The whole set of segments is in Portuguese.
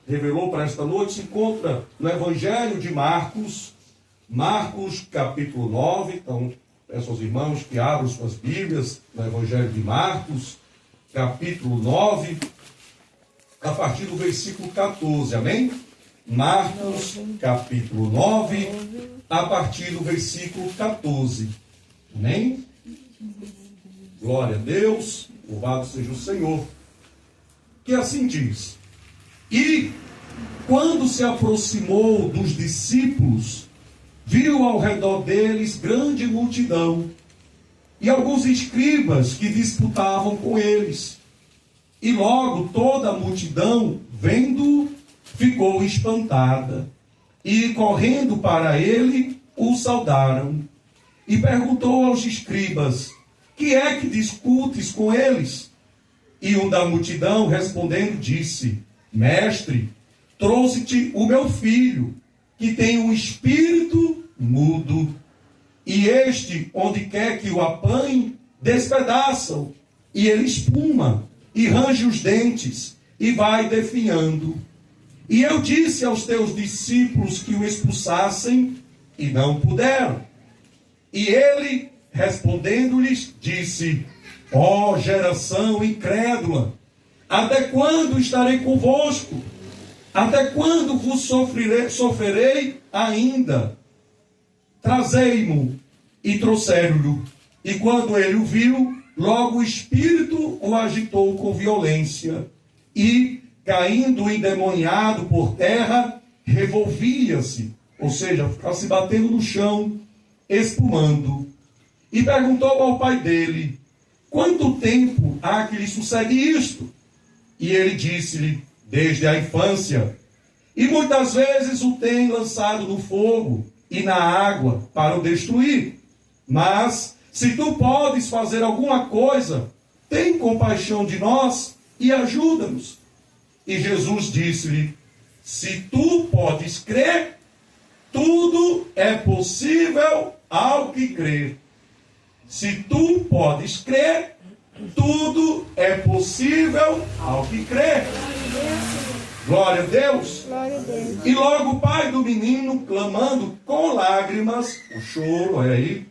revelou para esta noite se encontra no Evangelho de Marcos, Marcos capítulo 9. Então, peço aos irmãos que abram suas Bíblias no Evangelho de Marcos, capítulo 9, a partir do versículo 14, amém? Marcos, capítulo 9, a partir do versículo 14, amém? Glória a Deus, louvado seja o Senhor, que assim diz: e quando se aproximou dos discípulos, viu ao redor deles grande multidão e alguns escribas que disputavam com eles. E logo toda a multidão, vendo-o, ficou espantada, e correndo para ele, o saudaram. E perguntou aos escribas: que é que discutes com eles? E um da multidão, respondendo, disse: Mestre, trouxe-te o meu filho, que tem um espírito mudo, e este, onde quer que o apanhe, despedaça-o, e ele espuma, e range os dentes, e vai definhando. E eu disse aos teus discípulos que o expulsassem, e não puderam. E ele, respondendo-lhes, disse: ó geração incrédula, até quando estarei convosco? Até quando vos sofrerei ainda? Trazei-mo. E trouxeram-lhe. E quando ele o viu, logo o espírito o agitou com violência. E, caindo endemoniado por terra, revolvia-se. Ou seja, ficava se batendo no chão, espumando. E perguntou ao pai dele: quanto tempo há que lhe sucede isto? E ele disse-lhe: desde a infância. E muitas vezes o tem lançado no fogo e na água para o destruir. Mas, se tu podes fazer alguma coisa, tem compaixão de nós e ajuda-nos. E Jesus disse-lhe: se tu podes crer, tudo é possível ao que crer. Se tu podes crer, tudo é possível ao que crê. Glória a Deus. Glória a Deus. E logo o pai do menino, clamando com lágrimas, o choro, olha aí,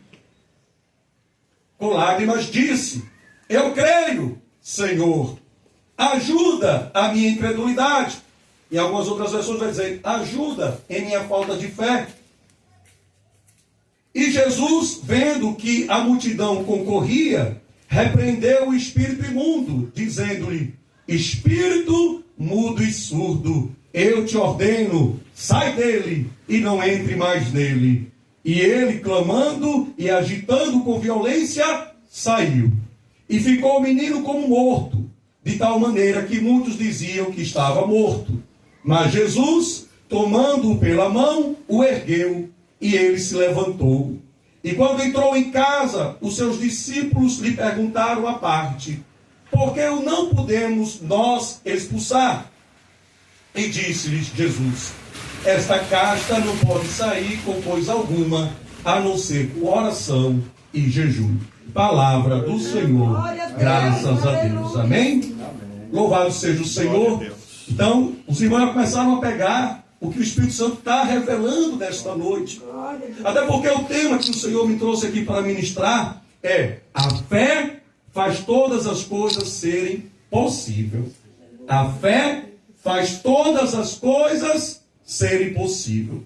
com lágrimas, disse: eu creio, Senhor, ajuda a minha incredulidade. Em algumas outras versões vai dizer: ajuda em minha falta de fé. E Jesus, vendo que a multidão concorria, repreendeu o espírito imundo, dizendo-lhe: espírito mudo e surdo, eu te ordeno, sai dele e não entre mais nele. E ele, clamando e agitando com violência, saiu. E ficou o menino como morto, de tal maneira que muitos diziam que estava morto. Mas Jesus, tomando-o pela mão, o ergueu, e ele se levantou. E quando entrou em casa, os seus discípulos lhe perguntaram à parte: por que o não podemos nós expulsar? E disse-lhes Jesus: esta casta não pode sair com coisa alguma, a não ser com oração e jejum. Palavra do Senhor, graças a Deus. Amém? Louvado seja o Senhor. Então, os irmãos começaram a pegar o que o Espírito Santo está revelando nesta noite. Até porque o tema que o Senhor me trouxe aqui para ministrar é: a fé faz todas as coisas serem possíveis. A fé faz todas as coisas serem possíveis.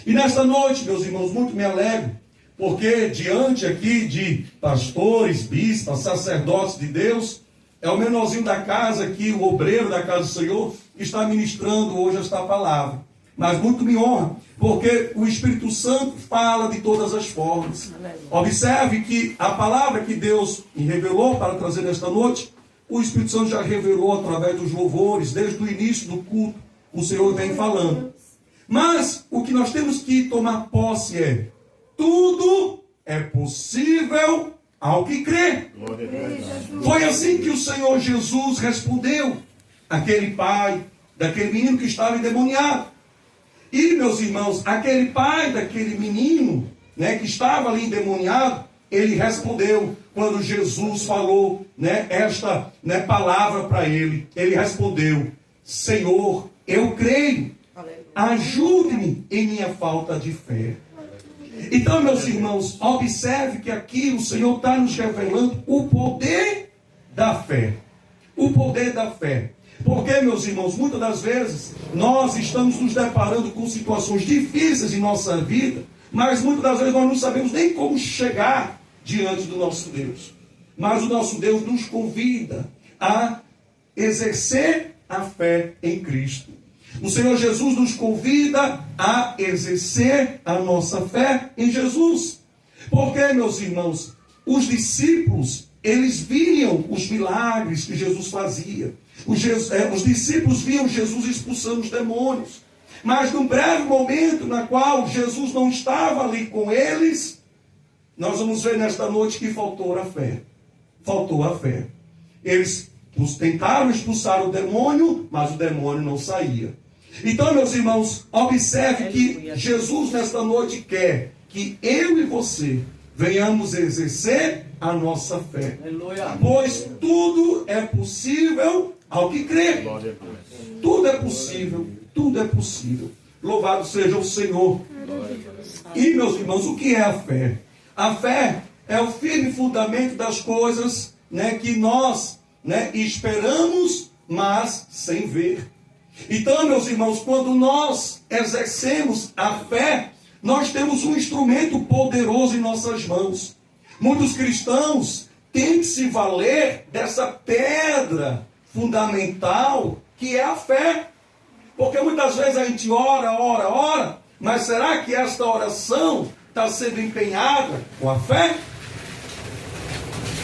E nesta noite, meus irmãos, muito me alegro, porque diante aqui de pastores, bispas, sacerdotes de Deus, é o menorzinho da casa aqui, o obreiro da casa do Senhor, que está ministrando hoje esta palavra. Mas muito me honra, porque o Espírito Santo fala de todas as formas. Observe que a palavra que Deus me revelou para trazer nesta noite, o Espírito Santo já revelou através dos louvores, desde o início do culto, o Senhor vem falando. Mas o que nós temos que tomar posse é: tudo é possível ao que crê. Foi assim que o Senhor Jesus respondeu àquele pai daquele menino que estava endemoniado. E, meus irmãos, aquele pai daquele menino, né, que estava ali endemoniado, ele respondeu quando Jesus falou, esta palavra para ele. Ele respondeu: Senhor, eu creio, ajude-me em minha falta de fé. Então, meus irmãos, observe que aqui o Senhor está nos revelando o poder da fé. O poder da fé. Porque, meus irmãos, muitas das vezes nós estamos nos deparando com situações difíceis em nossa vida, mas muitas das vezes nós não sabemos nem como chegar diante do nosso Deus. Mas o nosso Deus nos convida a exercer a fé em Cristo. O Senhor Jesus nos convida a exercer a nossa fé em Jesus. Porque, meus irmãos, os discípulos, eles viam os milagres que Jesus fazia. Os discípulos viam Jesus expulsando os demônios. Mas num breve momento na qual Jesus não estava ali com eles, nós vamos ver nesta noite que faltou a fé. Faltou a fé. Eles tentaram expulsar o demônio, mas o demônio não saía. Então, meus irmãos, observe que Jesus nesta noite quer que eu e você venhamos exercer a nossa fé. Pois tudo é possível ao que crê. Tudo é possível, tudo é possível. Louvado seja o Senhor. E, meus irmãos, o que é a fé? A fé é o firme fundamento das coisas, que nós esperamos, mas sem ver. Então, meus irmãos, quando nós exercemos a fé, nós temos um instrumento poderoso em nossas mãos. Muitos cristãos têm que se valer dessa pedra fundamental que é a fé. Porque muitas vezes a gente ora, mas será que esta oração está sendo empenhada com a fé?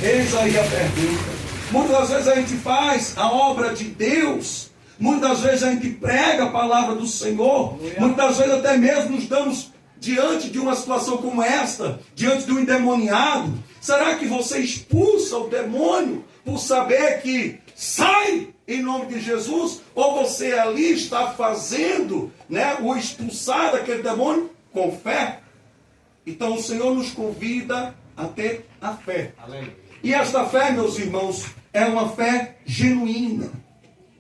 Eis aí a pergunta. Muitas vezes a gente faz a obra de Deus, muitas vezes a gente prega a palavra do Senhor, muitas vezes até mesmo nos damos diante de uma situação como esta, diante de um endemoniado. Será que você expulsa o demônio por saber que sai em nome de Jesus? Ou você ali está fazendo o expulsar daquele demônio com fé? Então o Senhor nos convida a ter a fé. E esta fé, meus irmãos, é uma fé genuína.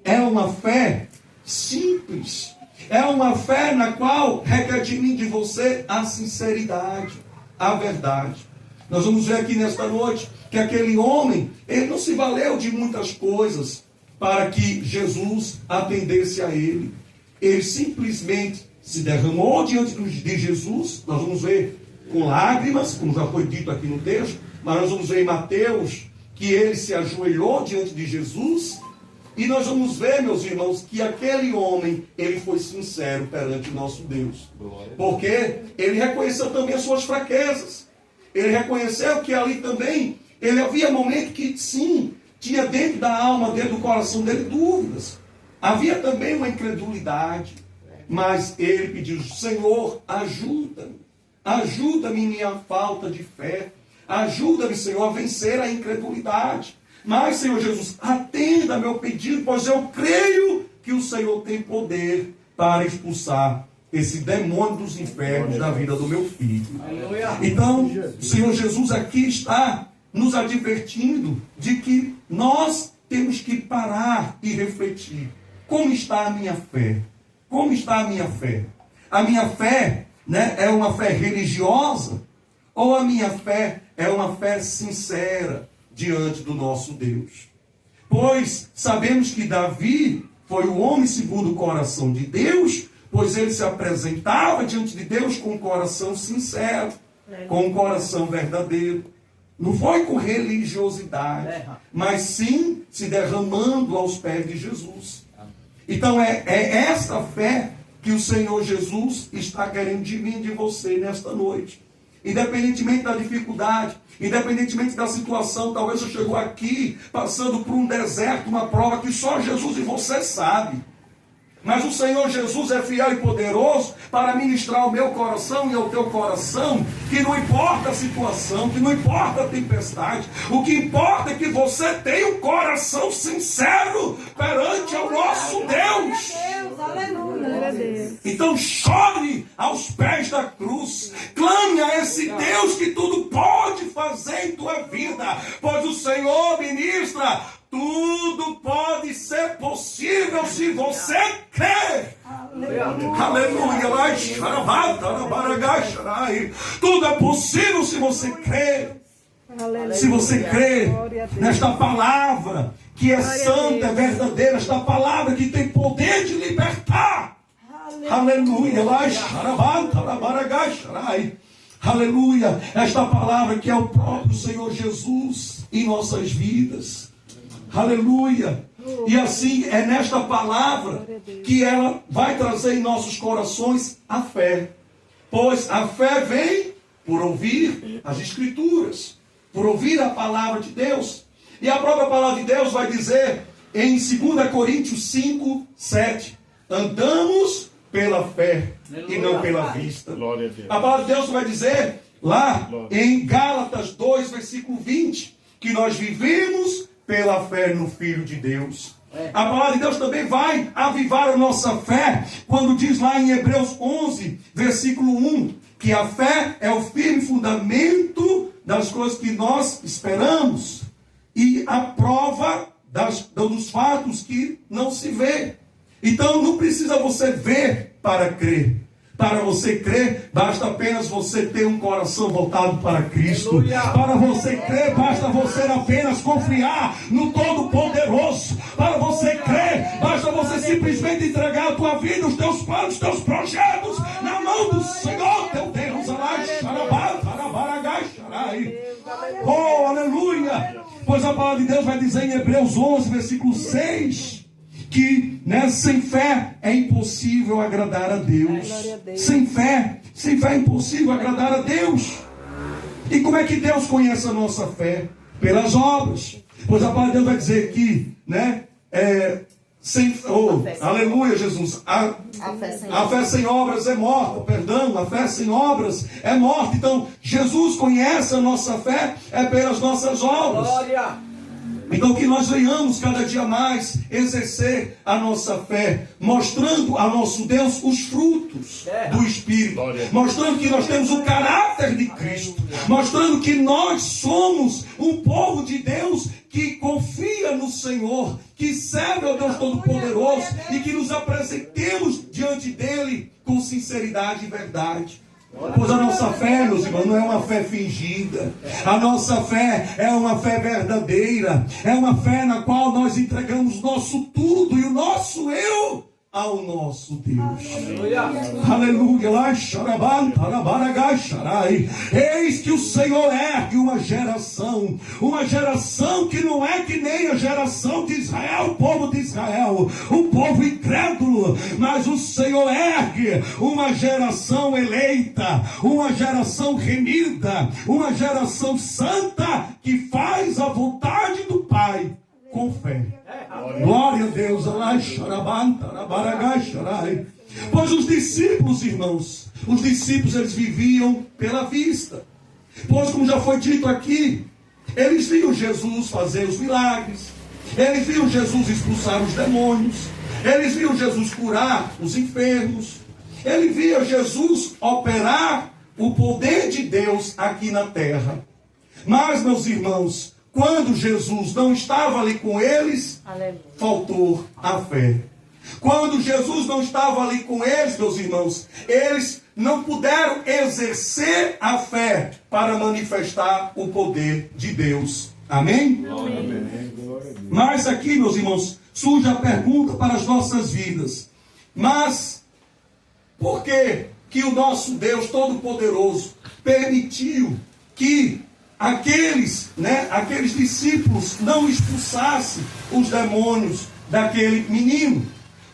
É uma fé simples. É uma fé na qual requer de mim, de você, a sinceridade, a verdade. Nós vamos ver aqui nesta noite que aquele homem, ele não se valeu de muitas coisas para que Jesus atendesse a ele. Ele simplesmente se derramou diante de Jesus. Nós vamos ver com lágrimas, como já foi dito aqui no texto, mas nós vamos ver em Mateus que ele se ajoelhou diante de Jesus. E nós vamos ver, meus irmãos, que aquele homem, ele foi sincero perante o nosso Deus. Porque ele reconheceu também as suas fraquezas. Ele reconheceu que ali também, ele havia momento que sim, tinha dentro da alma dele, do coração dele, dúvidas. Havia também uma incredulidade. Mas ele pediu: Senhor, ajuda-me. Ajuda-me em minha falta de fé. Ajuda-me, Senhor, a vencer a incredulidade. Mas, Senhor Jesus, atenda meu pedido, pois eu creio que o Senhor tem poder para expulsar esse demônio dos infernos da vida do meu filho. Então, o Senhor Jesus aqui está nos advertindo de que nós temos que parar e refletir. Como está a minha fé? Como está a minha fé? A minha fé, é uma fé religiosa? Ou a minha fé é uma fé sincera diante do nosso Deus? Pois sabemos que Davi foi o homem segundo o coração de Deus, pois ele se apresentava diante de Deus com um coração sincero, com um coração verdadeiro. Não foi com religiosidade, mas sim se derramando aos pés de Jesus. Então é esta fé que o Senhor Jesus está querendo de mim e de você nesta noite. Independentemente da dificuldade, independentemente da situação, talvez você chegou aqui passando por um deserto, uma prova que só Jesus e você sabe. Mas o Senhor Jesus é fiel e poderoso para ministrar ao meu coração e ao teu coração, que não importa a situação, que não importa a tempestade, o que importa é que você tenha um coração sincero perante ao nosso Deus. Aleluia. Então chore aos pés da cruz. Clame a esse Deus que tudo pode fazer em tua vida. Pois o Senhor ministra, tudo pode ser possível se você crer. Aleluia. Tudo é possível se você crer. Se você crer nesta palavra que é santa, é verdadeira, esta palavra que tem poder de libertar. Aleluia. Aleluia. Esta palavra que é o próprio Senhor Jesus em nossas vidas. Aleluia. E assim é nesta palavra que ela vai trazer em nossos corações a fé. Pois a fé vem por ouvir as Escrituras, por ouvir a palavra de Deus. E a própria palavra de Deus vai dizer em 2 Coríntios 5, 7: andamos pela fé e não pela vista. A palavra de Deus vai dizer lá em Gálatas 2, versículo 20, que nós vivemos pela fé no Filho de Deus. A palavra de Deus também vai avivar a nossa fé quando diz lá em Hebreus 11, versículo 1, que a fé é o firme fundamento das coisas que nós esperamos e a prova dos fatos que não se vê. Então não precisa você ver para crer. Para você crer, basta apenas você ter um coração voltado para Cristo. Para você crer, basta você apenas confiar no Todo-Poderoso. Para você crer, basta você simplesmente entregar a tua vida, os teus planos, os teus projetos na mão do Senhor teu Deus. Oh, aleluia! Pois a palavra de Deus vai dizer em Hebreus 11, versículo 6, que sem fé é impossível agradar a Deus. Sem fé é impossível agradar a Deus. E como é que Deus conhece a nossa fé? Pelas obras. Pois a palavra de Deus vai dizer que, aleluia, Jesus. A fé sem obras é morta, a fé sem obras é morta. Então, Jesus conhece a nossa fé pelas nossas obras. Glória. Então que nós venhamos cada dia mais exercer a nossa fé, mostrando a nosso Deus os frutos do Espírito, mostrando que nós temos o caráter de Cristo, mostrando que nós somos um povo de Deus que confia no Senhor, que serve ao Deus Todo-Poderoso e que nos apresentemos diante dele com sinceridade e verdade. Pois a nossa fé, meus irmãos, não é uma fé fingida. A nossa fé é uma fé verdadeira. É uma fé na qual nós entregamos nosso tudo e o nosso eu ao nosso Deus. Aleluia. Eis que o Senhor ergue uma geração que não é que nem a geração de Israel, o povo de Israel, o povo incrédulo, mas o Senhor ergue uma geração eleita, uma geração remida, uma geração santa que faz a vontade do Pai com fé. Glória a Deus. Pois os discípulos, irmãos, eles viviam pela vista. Pois, como já foi dito aqui, eles viam Jesus fazer os milagres, eles viam Jesus expulsar os demônios, eles viam Jesus curar os enfermos, eles viam Jesus operar o poder de Deus aqui na terra. Mas, meus irmãos, quando Jesus não estava ali com eles, faltou a fé. Quando Jesus não estava ali com eles, meus irmãos, eles não puderam exercer a fé para manifestar o poder de Deus. Amém? Amém. Mas aqui, meus irmãos, surge a pergunta para as nossas vidas. Mas por que o nosso Deus Todo-Poderoso permitiu que aqueles discípulos não expulsassem os demônios daquele menino?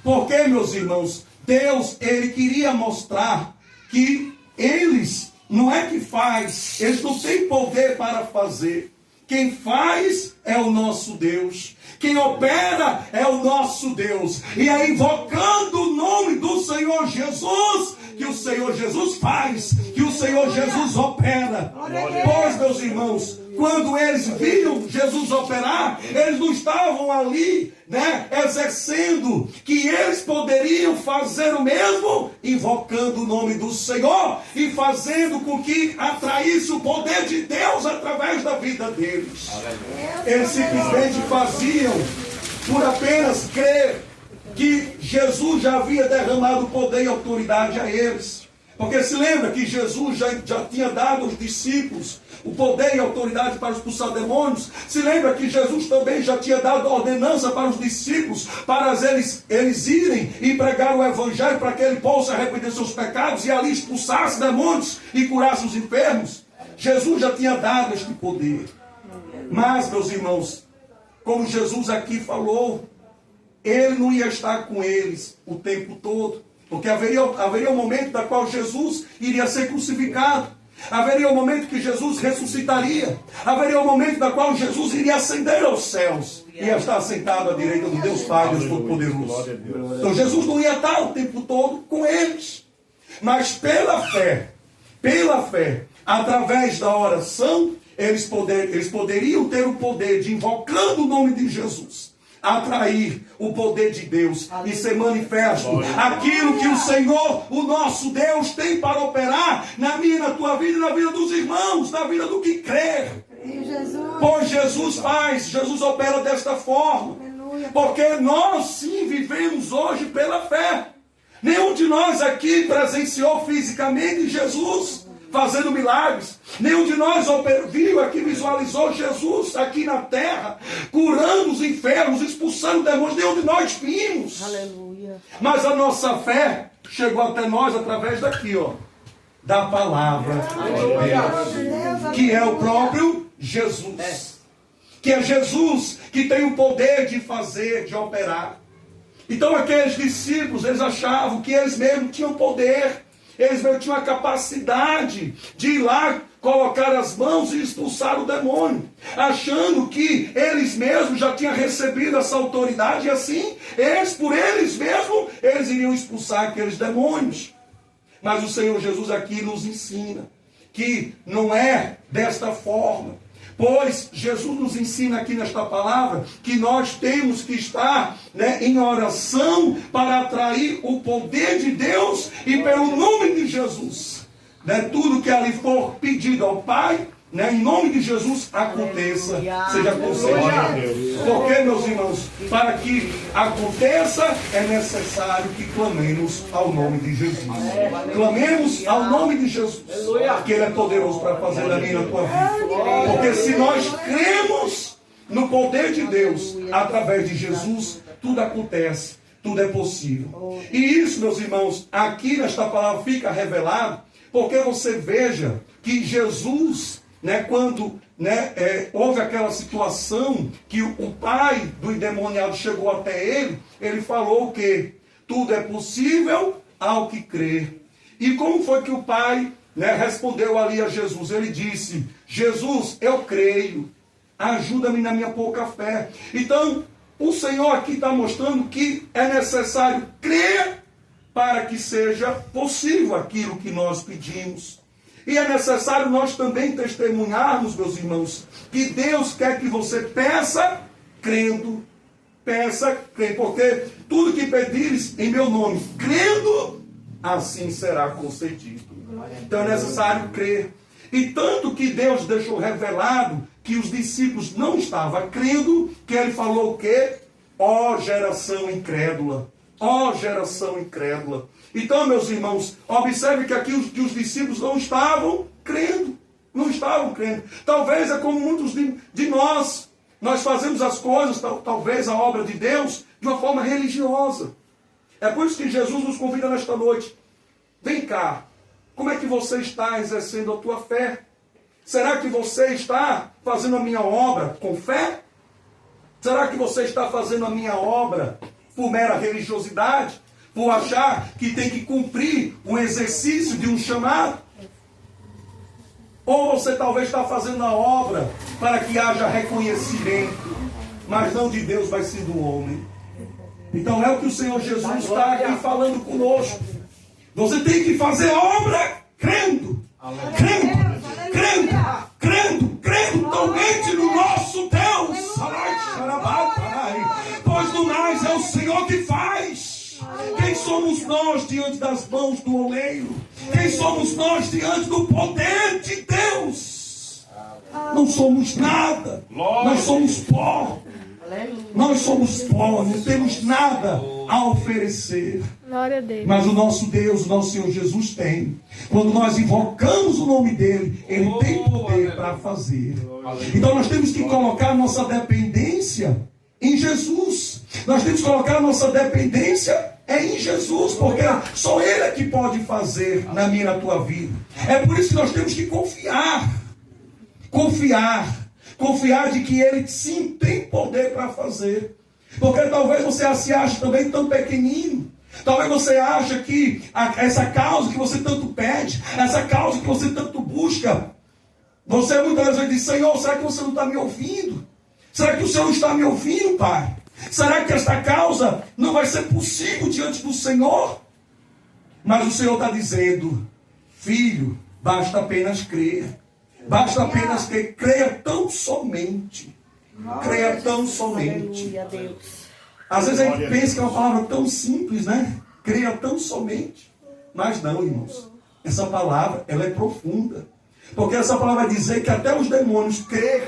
Porque, meus irmãos, Deus, ele queria mostrar que eles não é que faz, eles não têm poder para fazer. Quem faz é o nosso Deus. Quem opera é o nosso Deus. E é invocando o nome do Senhor Jesus que o Senhor Jesus faz, que o Senhor Jesus opera. Pois, meus irmãos, quando eles viam Jesus operar, eles não estavam ali, exercendo que eles poderiam fazer o mesmo, invocando o nome do Senhor e fazendo com que atraísse o poder de Deus através da vida deles. Eles simplesmente faziam por apenas crer que Jesus já havia derramado poder e autoridade a eles. Porque se lembra que Jesus já tinha dado aos discípulos o poder e autoridade para expulsar demônios. Se lembra que Jesus também já tinha dado ordenança para os discípulos, para eles irem e pregar o evangelho, para que ele possa arrepender seus pecados e ali expulsasse demônios e curasse os enfermos. Jesus já tinha dado este poder. Mas, meus irmãos, como Jesus aqui falou, ele não ia estar com eles o tempo todo. Porque haveria um momento no qual Jesus iria ser crucificado. Haveria um momento que Jesus ressuscitaria. Haveria um momento no qual Jesus iria ascender aos céus. Ia estar sentado à direita do Deus Pai, Deus Todo-Poderoso. Então Jesus não ia estar o tempo todo com eles. Mas pela fé, através da oração, eles poderiam ter o poder de, invocando o nome de Jesus, atrair o poder de Deus e ser manifesto aquilo que o Senhor, o nosso Deus, tem para operar na minha, na tua vida e na vida dos irmãos, na vida do que crer. Pois Jesus opera desta forma. Porque nós sim vivemos hoje pela fé. Nenhum de nós aqui presenciou fisicamente Jesus fazendo milagres. Nenhum de nós viu aqui, visualizou Jesus aqui na terra, curando os enfermos, expulsando demônios. Nenhum de nós vimos. Aleluia. Mas a nossa fé chegou até nós através daqui, da palavra de Deus, que é o próprio Jesus. Que é Jesus que tem o poder de fazer, de operar. Então aqueles discípulos, eles achavam que eles mesmos tinham poder. Eles mesmo tinham a capacidade de ir lá, colocar as mãos e expulsar o demônio, achando que eles mesmos já tinham recebido essa autoridade, e assim, por eles mesmos, eles iriam expulsar aqueles demônios. Mas o Senhor Jesus aqui nos ensina que não é desta forma. Pois Jesus nos ensina aqui nesta palavra que nós temos que estar em oração para atrair o poder de Deus e pelo nome de Jesus. Tudo que ali for pedido ao Pai, em nome de Jesus, aconteça, seja concedido. Porque, meus irmãos, para que aconteça, é necessário que clamemos ao nome de Jesus. Clamemos ao nome de Jesus, porque Ele é poderoso para fazer na minha e na tua vida. Porque se nós cremos no poder de Deus, através de Jesus, tudo acontece, tudo é possível. E isso, meus irmãos, aqui nesta palavra fica revelado, porque você veja que Jesus, quando houve aquela situação que o pai do endemoniado chegou até ele, ele falou que tudo é possível ao que crer. E como foi que o pai respondeu ali a Jesus? Ele disse: Jesus, eu creio, ajuda-me na minha pouca fé. Então, o Senhor aqui está mostrando que é necessário crer para que seja possível aquilo que nós pedimos. E é necessário nós também testemunharmos, meus irmãos, que Deus quer que você peça crendo. Peça crendo, porque tudo que pedires em meu nome, crendo, assim será concedido. Então é necessário crer. E tanto que Deus deixou revelado que os discípulos não estavam crendo, que ele falou o quê? Ó geração incrédula. Ó geração incrédula. Então, meus irmãos, observe que aqui os discípulos não estavam crendo. Não estavam crendo. Talvez é como muitos de nós. Nós fazemos as coisas, talvez a obra de Deus, de uma forma religiosa. É por isso que Jesus nos convida nesta noite. Vem cá. Como é que você está exercendo a tua fé? Será que você está fazendo a minha obra com fé? Será que você está fazendo a minha obra por mera religiosidade? Por achar que tem que cumprir um exercício de um chamado? Ou você talvez está fazendo a obra para que haja reconhecimento, mas não de Deus, vai ser do homem. Então é o que o Senhor Jesus está aqui falando conosco. Você tem que fazer a obra crendo. Crendo totalmente no nosso Deus. Pois do mais é o Senhor que faz. Quem somos nós diante das mãos do oleiro? Quem somos nós diante do poder de Deus? Não somos nada. Nós somos pó. Nós somos pó, não temos nada a oferecer. Glória a Deus. Mas o nosso Deus, o nosso Senhor Jesus tem. Quando nós invocamos o nome dele, ele tem poder para fazer. Então nós temos que colocar nossa dependência em Jesus. Nós temos que colocar a nossa dependência em Jesus, porque só ele é que pode fazer na minha e na tua vida. É por isso que nós temos que confiar. Confiar de que ele sim tem poder para fazer. Porque talvez você se ache também tão pequenino. Talvez você ache que essa causa que você tanto pede, essa causa que você tanto busca, você muitas vezes diz: Senhor, será que você não está me ouvindo? Será que o Senhor não está me ouvindo, Pai? Será que esta causa não vai ser possível diante do Senhor? Mas o Senhor está dizendo: filho, basta apenas crer. Basta apenas que creia tão somente. Creia tão somente. Às vezes a gente pensa que é uma palavra tão simples, né? Creia tão somente. Mas não, irmãos. Essa palavra, ela é profunda. Porque essa palavra vai dizer que até os demônios creem.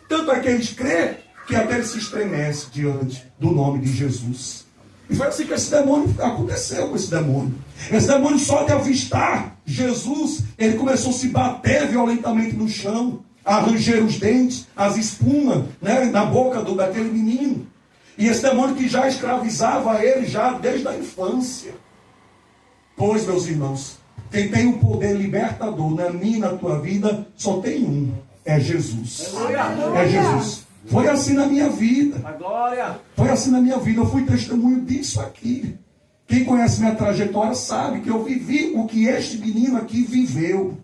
Tanto é que eles creem que até eles se estremecem diante do nome de Jesus. E foi assim que esse demônio aconteceu com esse demônio. Esse demônio, só de avistar Jesus, ele começou a se bater violentamente no chão, a ranger os dentes, as espumas, né, na boca daquele menino. E esse demônio que já escravizava ele já desde a infância. Pois, meus irmãos, quem tem o poder libertador na minha e na tua vida, só tem um: é Jesus. É Jesus. Foi assim na minha vida. Foi assim na minha vida. Eu fui testemunho disso aqui. Quem conhece minha trajetória sabe que eu vivi o que este menino aqui viveu.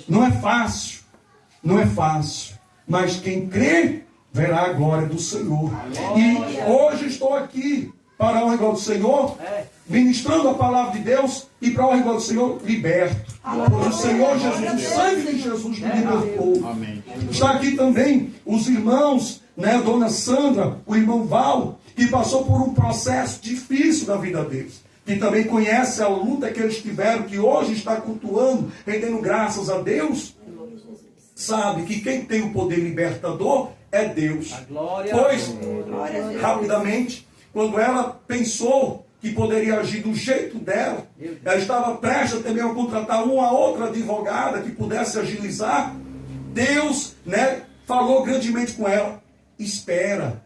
Não é fácil. Não é fácil. Mas quem crê, verá a glória do Senhor. E hoje estou aqui para a honra e glória do Senhor, ministrando a palavra de Deus, e para a honra e glória do Senhor, liberto. Pois o Senhor Jesus, o sangue de Jesus me libertou. Está aqui também os irmãos, né, a dona Sandra, o irmão Val, que passou por um processo difícil da vida deles. Que também conhece a luta que eles tiveram, que hoje está cultuando, rendendo graças a Deus. Sabe que quem tem o poder libertador é Deus. Pois, rapidamente, quando ela pensou que poderia agir do jeito dela, ela estava prestes também a contratar uma outra advogada que pudesse agilizar. Deus, né, falou grandemente com ela: espera,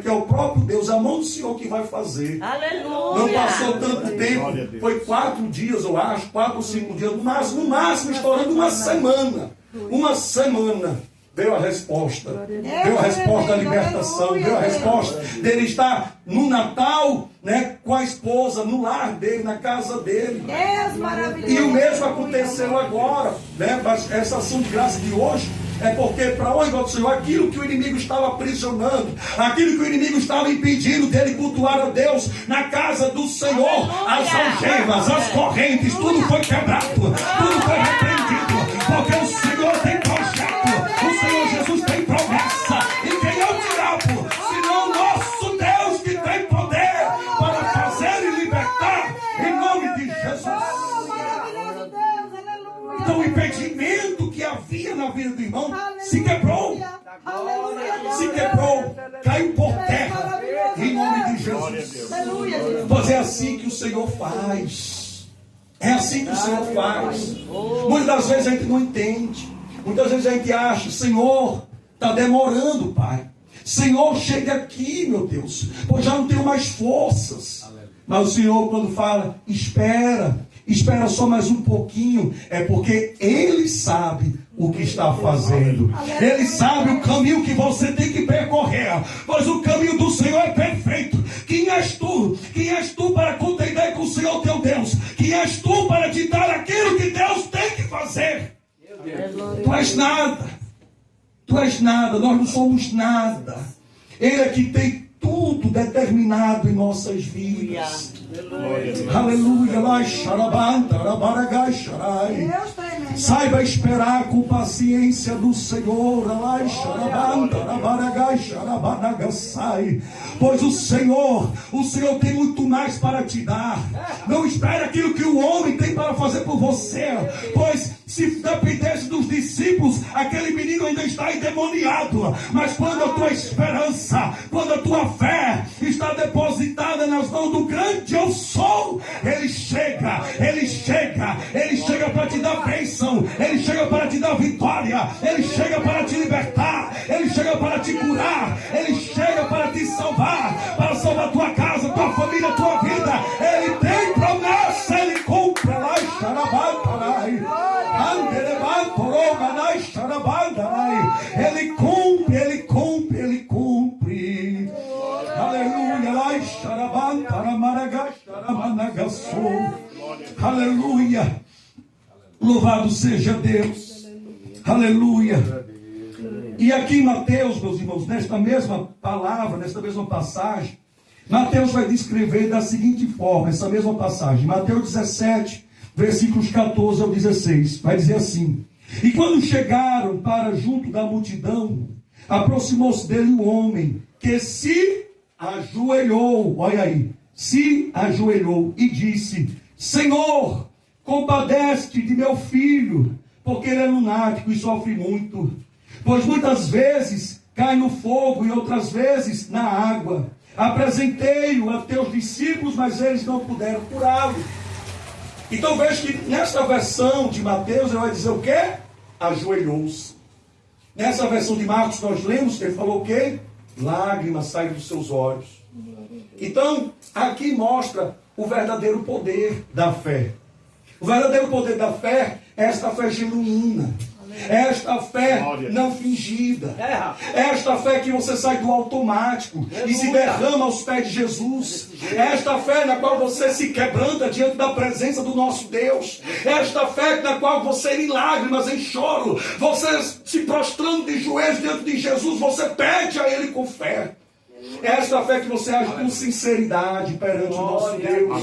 que é o próprio Deus, a mão do Senhor que vai fazer. Aleluia. Não passou tanto tempo, foi 4 dias, eu acho, 4 ou 5 dias, mas no máximo estourando uma semana. Uma semana veio a resposta. Veio a resposta da libertação. Veio a resposta dele estar no Natal, né, com a esposa, no lar dele, na casa dele. Deus maravilhoso. E o mesmo aconteceu agora, né? Mas essa ação de graça de hoje é porque, para honra do Senhor, aquilo que o inimigo estava aprisionando, aquilo que o inimigo estava impedindo dele cultuar a Deus na casa do Senhor, as algemas, as correntes, tudo foi quebrado, tudo foi repreendido, porque o Senhor tem projeto, o Senhor Jesus tem promessa. E quem é o diabo, senão o nosso Deus, que tem poder para fazer e libertar, em nome de Jesus. Então o impedimento que havia na vida do irmão se quebrou. Se quebrou, caiu por terra, em nome de Jesus. Pois é assim que o Senhor faz. É assim que o Senhor faz. Muitas das vezes a gente não entende. Muitas vezes a gente acha: Senhor, está demorando, Pai. Senhor, chega aqui, meu Deus, pois já não tenho mais forças. Mas o Senhor, quando fala: espera só mais um pouquinho, é porque Ele sabe o que está fazendo. Ele sabe o caminho que você tem que percorrer, pois o caminho do Senhor é perfeito. Quem és tu? Quem és tu para contender com o Senhor teu Deus? Quem és tu para te dar aquilo que Deus tem que fazer? Tu és nada. Tu és nada, nós não somos nada. Ele é que tem tudo determinado em nossas vidas. Aleluia. Saiba esperar com paciência do Senhor. Pois o Senhor tem muito mais para te dar. Não espere aquilo que o homem tem para fazer por você. Pois se dependesse dos discípulos, aquele menino ainda está endemoniado. Mas quando a tua esperança, quando a tua fé está depositada nas mãos do grande eu sou, ele chega para te dar bênção, ele chega para te dar vitória, ele chega para te libertar, ele chega para te curar, ele chega para te salvar, para salvar tua casa, tua família, tua vida. Ele tem promessa, ele cumpre. Ele cumpre, ele cumpre, ele cumpre. Aleluia. Aleluia. Louvado seja Deus. Aleluia. E aqui em Mateus, meus irmãos, nesta mesma palavra, nesta mesma passagem, Mateus vai descrever da seguinte forma, essa mesma passagem. Mateus 17, versículos 14 ao 16. Vai dizer assim: e quando chegaram para junto da multidão, aproximou-se dele um homem que se ajoelhou, olha aí, se ajoelhou e disse: Senhor, compadece-te de meu filho, porque ele é lunático e sofre muito, pois muitas vezes cai no fogo e outras vezes na água. Apresentei-o a teus discípulos, mas eles não puderam curá-lo. Então veja que nesta versão de Mateus ele vai dizer o quê? Ajoelhou-se. Nessa versão de Marcos nós lemos que ele falou o quê? Lágrimas saem dos seus olhos. Então aqui mostra o verdadeiro poder da fé. O verdadeiro poder da fé é esta fé genuína. Esta fé não fingida. Esta fé que você sai do automático e se derrama aos pés de Jesus. Esta fé na qual você se quebranta diante da presença do nosso Deus. Esta fé na qual você em lágrimas, em choro, você se prostrando de joelhos diante de Jesus, você pede a Ele com fé. Esta fé que você age com sinceridade perante o nosso Deus.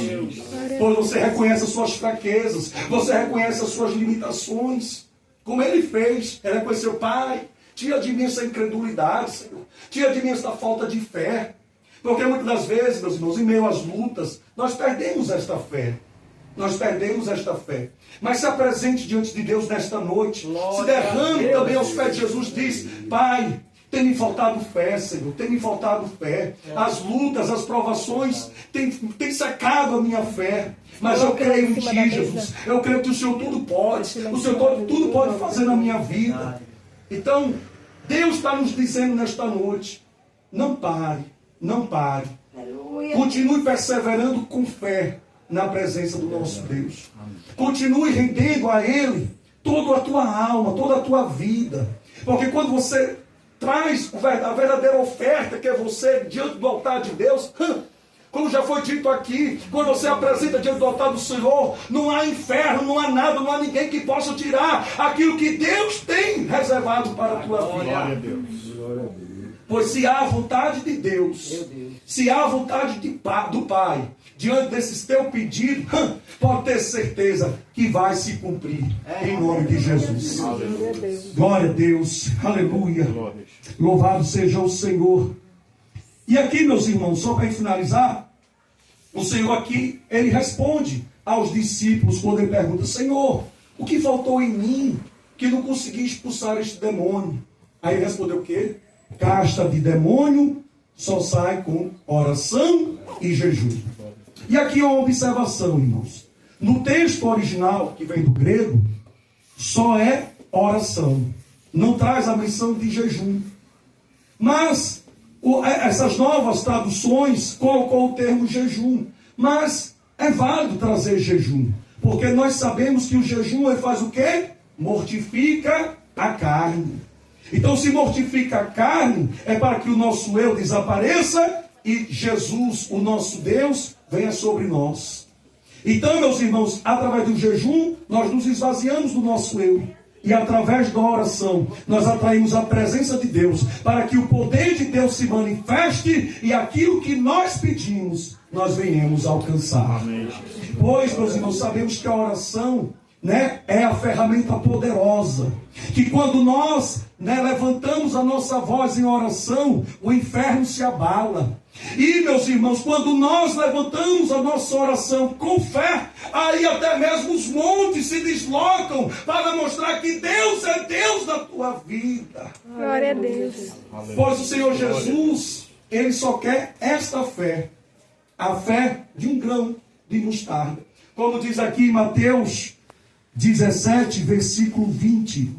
Pois você reconhece as suas fraquezas, você reconhece as suas limitações. Como ele fez, ele reconheceu: Pai, tira de mim essa incredulidade, Senhor. Tira de mim essa falta de fé. Porque muitas das vezes, meus irmãos, em meio às lutas, nós perdemos esta fé. Nós perdemos esta fé. Mas se apresente diante de Deus nesta noite. Se derrame também aos pés de Jesus. Diz: Pai, tem me faltado fé, Senhor. Tem me faltado fé. As lutas, as provações têm secado a minha fé. Mas eu creio em Ti, Jesus. Eu creio que o Senhor tudo pode. O Senhor tudo pode fazer na minha vida. Então, Deus está nos dizendo nesta noite: não pare, não pare. Continue perseverando com fé na presença do nosso Deus. Continue rendendo a Ele toda a tua alma, toda a tua vida. Porque quando você traz a verdadeira oferta, que é você, diante do altar de Deus, como já foi dito aqui, quando você apresenta diante do altar do Senhor, não há inferno, não há nada, não há ninguém que possa tirar aquilo que Deus tem reservado para a tua vida. Glória a Deus. Pois se há a vontade de Deus, se há a vontade do Pai, diante desses teus pedidos, pode ter certeza que vai se cumprir, em nome de Jesus. Glória a Deus, aleluia. Louvado seja o Senhor. E aqui, meus irmãos, só para finalizar, o Senhor aqui, ele responde aos discípulos quando ele pergunta: Senhor, o que faltou em mim que não consegui expulsar este demônio? Aí ele respondeu o quê? Casta de demônio só sai com oração e jejum. E aqui é uma observação, irmãos. No texto original, que vem do grego, só é oração. Não traz a menção de jejum. Mas essas novas traduções colocou o termo jejum. Mas é válido trazer jejum. Porque nós sabemos que o jejum ele faz o quê? Mortifica a carne. Então, se mortifica a carne, é para que o nosso eu desapareça e Jesus, o nosso Deus, venha sobre nós. Então, meus irmãos, através do jejum, nós nos esvaziamos do nosso eu. E através da oração, nós atraímos a presença de Deus, para que o poder de Deus se manifeste e aquilo que nós pedimos, nós venhamos alcançar. Amém. Pois, meus irmãos, sabemos que a oração né, é a ferramenta poderosa, que quando nós, né, levantamos a nossa voz em oração, o inferno se abala. E, meus irmãos, quando nós levantamos a nossa oração com fé, aí até mesmo os montes se deslocam para mostrar que Deus é Deus da tua vida. Glória a Deus. Pois o Senhor Jesus, Ele só quer esta fé, a fé de um grão de mostarda. Como diz aqui em Mateus 17, versículo 20.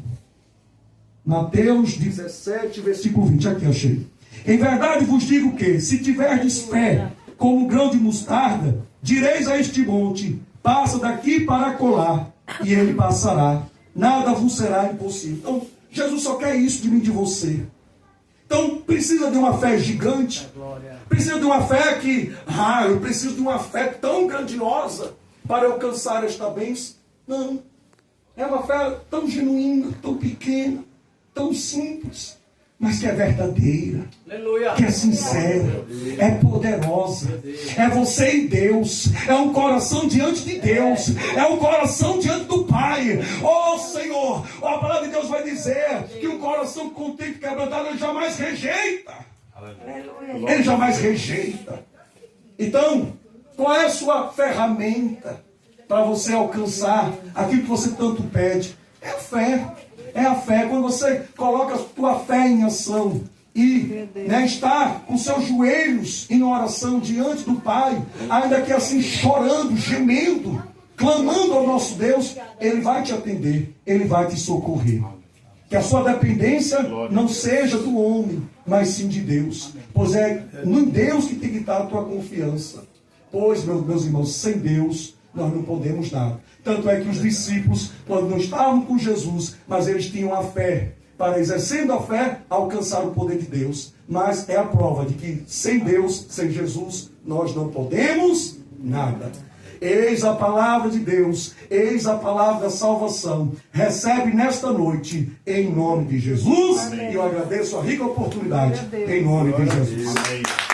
Mateus 17, versículo 20. Aqui achei. Em verdade vos digo que, se tiverdes fé como um grão de mostarda, direis a este monte, passa daqui para colar, e ele passará. Nada vos será impossível. Então, Jesus só quer isso de mim e de você. Então, precisa de uma fé gigante. Precisa de uma fé que, eu preciso de uma fé tão grandiosa para alcançar esta bênção. Não. É uma fé tão genuína, tão pequena, tão simples, mas que é verdadeira, Aleluia. que é sincera, é poderosa. É você e Deus, é um coração diante de Deus, é um coração diante do Pai. Oh Senhor, a palavra de Deus vai dizer que um coração contrito e quebrantado Ele jamais rejeita. Ele jamais rejeita. Então, qual é a sua ferramenta para você alcançar aquilo que você tanto pede? É a fé. É a fé. Quando você coloca a tua fé em ação e, né, está com seus joelhos em oração diante do Pai, ainda que assim chorando, gemendo, clamando ao nosso Deus, Ele vai te atender, Ele vai te socorrer. Que a sua dependência não seja do homem, mas sim de Deus. Pois é em Deus que tem que estar a tua confiança. Pois, meus irmãos, sem Deus nós não podemos nada. Tanto é que os discípulos, quando não estavam com Jesus, mas eles tinham a fé, para exercendo a fé, alcançar o poder de Deus. Mas é a prova de que sem Deus, sem Jesus, nós não podemos nada. Eis a palavra de Deus, eis a palavra da salvação. Recebe nesta noite, em nome de Jesus. Amém. E eu agradeço a rica oportunidade, em nome de Jesus. Amém.